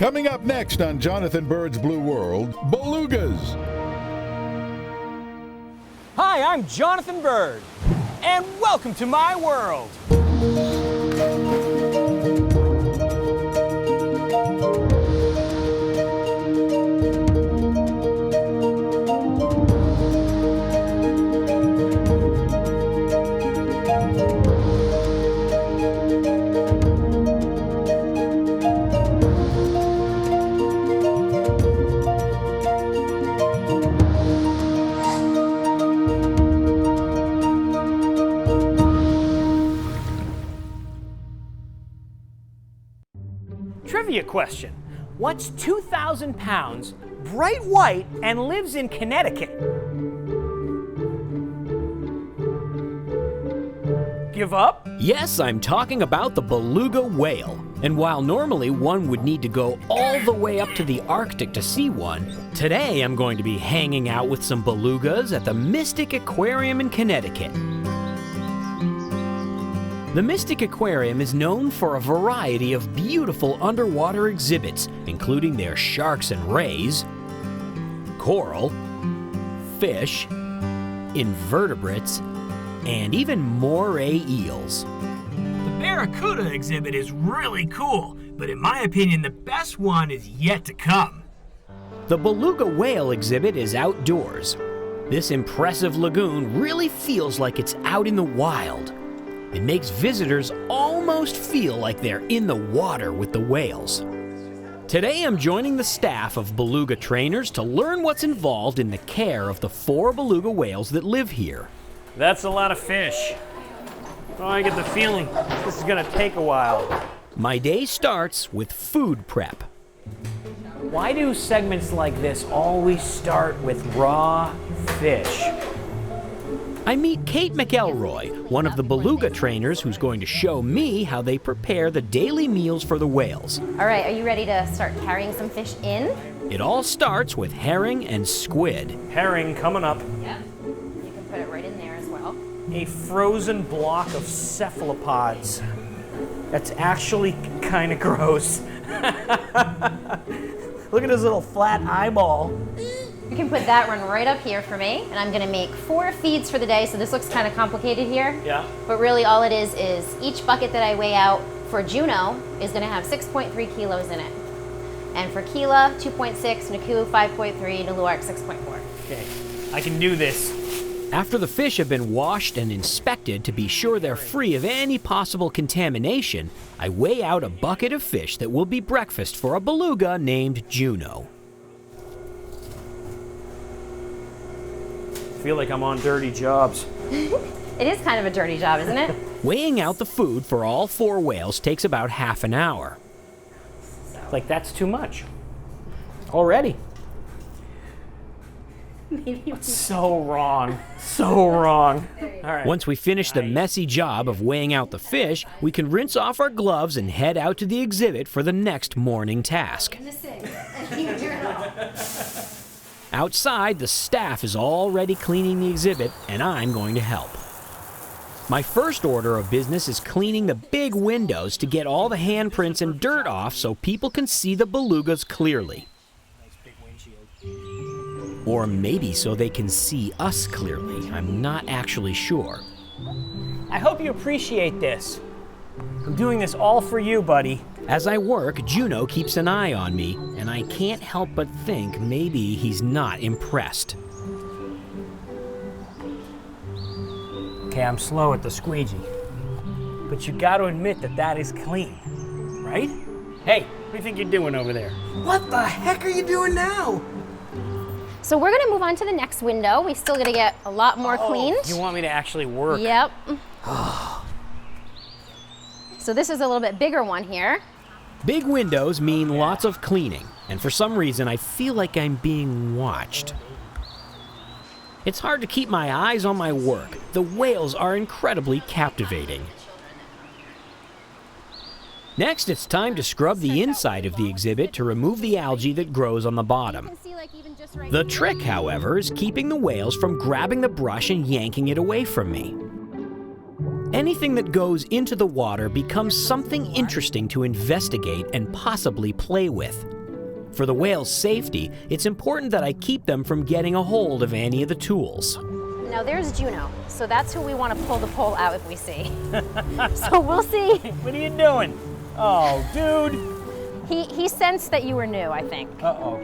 Coming up next on Jonathan Bird's Blue World, belugas. Hi, I'm Jonathan Bird, and welcome to my world. Trivia question. What's 2,000 pounds, bright white, and lives in Connecticut? Give up? Yes, I'm talking about the beluga whale. And while normally one would need to go all the way up to the Arctic to see one, today I'm going to be hanging out with some belugas at the Mystic Aquarium in Connecticut. The Mystic Aquarium is known for a variety of beautiful underwater exhibits, including their sharks and rays, coral, fish, invertebrates, and even moray eels. The Barracuda exhibit is really cool, but in my opinion, the best one is yet to come. The beluga whale exhibit is outdoors. This impressive lagoon really feels like it's out in the wild. It makes visitors almost feel like they're in the water with the whales. Today I'm joining the staff of beluga trainers to learn what's involved in the care of the 4 beluga whales that live here. That's a lot of fish. Oh, I get the feeling this is gonna take a while. My day starts with food prep. Why do segments like this always start with raw fish? I meet Kate McElroy, one of the beluga trainers who's going to show me how they prepare the daily meals for the whales. All right, are you ready to start carrying some fish in? It all starts with herring and squid. Herring coming up. Yep. You can put it right in there as well. A frozen block of cephalopods. That's actually kind of gross. Look at his little flat eyeball. You can put that one right up here for me, and I'm gonna make 4 feeds for the day, so this looks kind of complicated here. Yeah. But really all it is each bucket that I weigh out for Juno is gonna have 6.3 kilos in it. And for Keela, 2.6, Naku, 5.3, Naluark, 6.4. Okay, I can do this. After the fish have been washed and inspected to be sure they're free of any possible contamination, I weigh out a bucket of fish that will be breakfast for a beluga named Juno. I feel like I'm on dirty jobs. It is kind of a dirty job, isn't it? Weighing out the food for all 4 whales takes about half an hour. Like that's too much. Already. So wrong. So wrong. All right. Once we finish the messy job of weighing out the fish, we can rinse off our gloves and head out to the exhibit for the next morning task. Outside, the staff is already cleaning the exhibit, and I'm going to help. My first order of business is cleaning the big windows to get all the handprints and dirt off so people can see the belugas clearly. Or maybe so they can see us clearly. I'm not actually sure. I hope you appreciate this. I'm doing this all for you, buddy. As I work, Juno keeps an eye on me, and I can't help but think maybe he's not impressed. Okay, I'm slow at the squeegee. But you gotta admit that that is clean, right? Hey, what do you think you're doing over there? What the heck are you doing now? So we're gonna move on to the next window. We still gotta get a lot more cleaned. You want me to actually work? Yep. So this is a little bit bigger one here. Big windows mean lots of cleaning, and for some reason I feel like I'm being watched. It's hard to keep my eyes on my work. The whales are incredibly captivating. Next, it's time to scrub the inside of the exhibit to remove the algae that grows on the bottom. The trick, however, is keeping the whales from grabbing the brush and yanking it away from me. Anything that goes into the water becomes something interesting to investigate and possibly play with. For the whale's safety, it's important that I keep them from getting a hold of any of the tools. Now there's Juno, so that's who we want to pull the pole out if we see. So we'll see. What are you doing? Oh, dude. He sensed that you were new, I think. Uh-oh.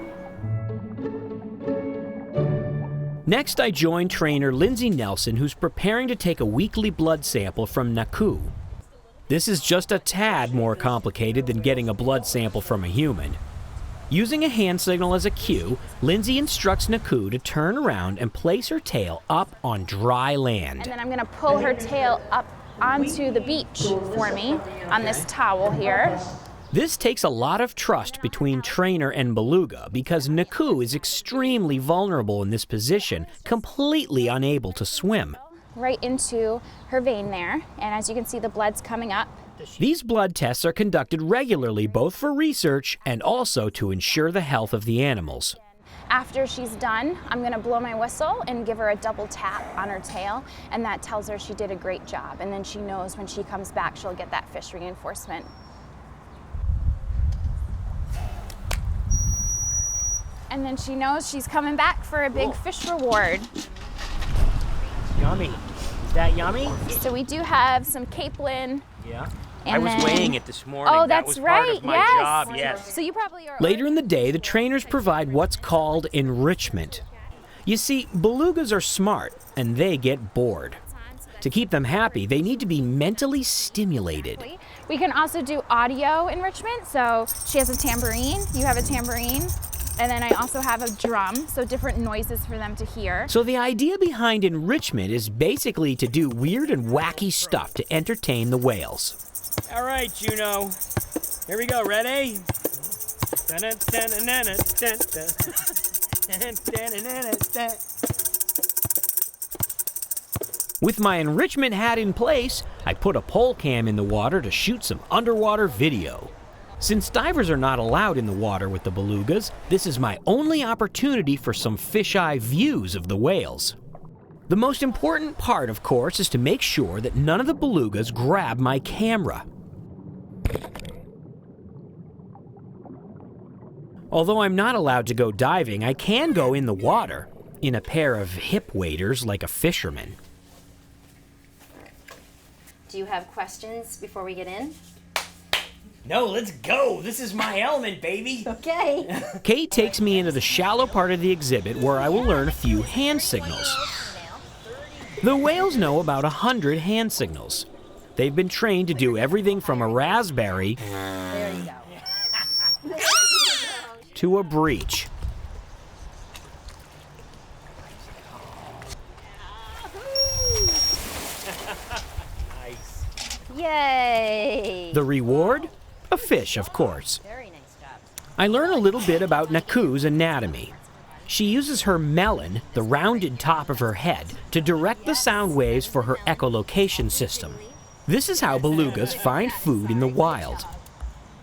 Next, I join trainer Lindsay Nelson, who's preparing to take a weekly blood sample from Naku. This is just a tad more complicated than getting a blood sample from a human. Using a hand signal as a cue, Lindsay instructs Naku to turn around and place her tail up on dry land. And then I'm gonna pull her tail up onto the beach for me on this towel here. This takes a lot of trust between trainer and Beluga because Naku is extremely vulnerable in this position, completely unable to swim. Right into her vein there, and as you can see, the blood's coming up. These blood tests are conducted regularly both for research and also to ensure the health of the animals. After she's done, I'm gonna blow my whistle and give her a double tap on her tail, and that tells her she did a great job, and then she knows when she comes back she'll get that fish reinforcement. And then she knows she's coming back for a big fish reward. Yummy. Is that yummy? So we do have some capelin. Yeah. And I was then- weighing it this morning. Oh, That that's was right. part of my yes. job, yes. So you probably are. Later in the day, the trainers provide what's called enrichment. You see, belugas are smart and they get bored. To keep them happy, they need to be mentally stimulated. We can also do audio enrichment. So she has a tambourine, you have a tambourine, and then I also have a drum, so different noises for them to hear. So the idea behind enrichment is basically to do weird and wacky stuff to entertain the whales. All right, Juno. Here we go. Ready? With my enrichment hat in place, I put a pole cam in the water to shoot some underwater video. Since divers are not allowed in the water with the belugas, this is my only opportunity for some fisheye views of the whales. The most important part, of course, is to make sure that none of the belugas grab my camera. Although I'm not allowed to go diving, I can go in the water, in a pair of hip waders like a fisherman. Do you have questions before we get in? No, let's go. This is my element, baby. Okay. Kate takes me into the shallow part of the exhibit where I will learn a few hand signals. The whales know about 100 hand signals. They've been trained to do everything from a raspberry There you go. to a breach. Nice. Yay. The reward? A fish, of course. Very nice job. I learn a little bit about Naku's anatomy. She uses her melon, the rounded top of her head, to direct the sound waves for her echolocation system. This is how belugas find food in the wild.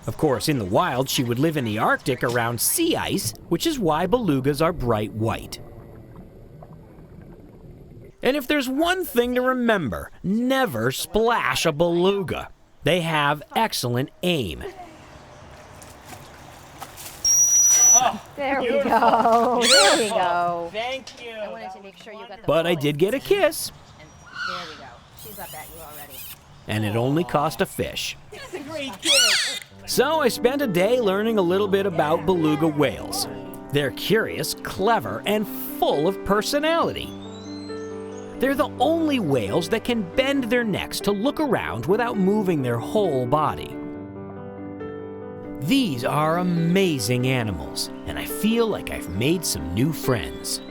Of course, in the wild, she would live in the Arctic around sea ice, which is why belugas are bright white. And if there's one thing to remember, never splash a beluga. They have excellent aim. There we go. There we go. Thank you. I wanted to make sure you got the But I pole did in. get a kiss, And there we go. She's up at you already. and it only cost a fish. That's a great kiss. So I spent a day learning a little bit about beluga whales. They're curious, clever, and full of personality. They're the only whales that can bend their necks to look around without moving their whole body. These are amazing animals, and I feel like I've made some new friends.